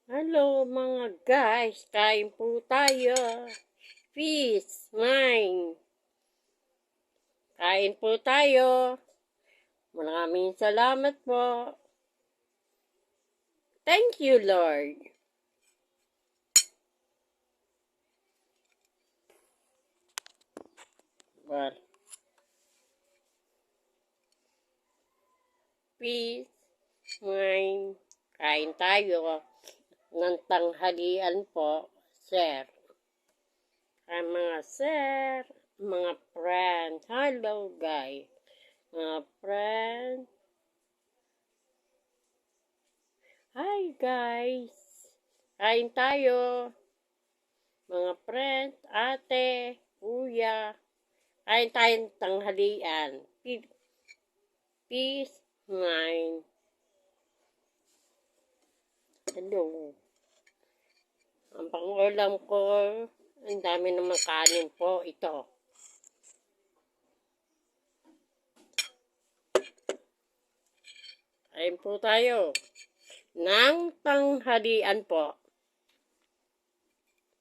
Hello mga guys, kain po tayo. Peace, mine. Kain po tayo. Maraming salamat po. Thank you, Lord. Well, peace, mine. Kain tayo ng tanghalian po, sir. Ay mga sir, mga friend. Hello guys. Mga friend. Hi guys. Kain tayo. Mga friend, ate, kuya. Kain tayong tanghalian. Peace, mine. Hello. Ang pangulam ko, ang dami naman kanin po ito. Kain po tayo ng tanghalian po.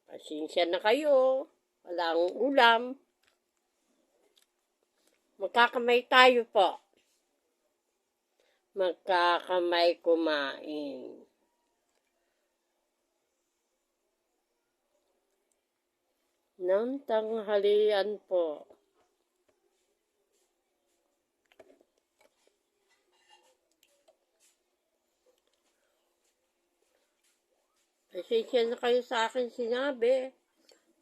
Pasensya na kayo. Walang ulam. Magkakamay tayo po. Magkakamay kumain. Ng tanghalian po. Pasensya na kayo sa akin sinabi.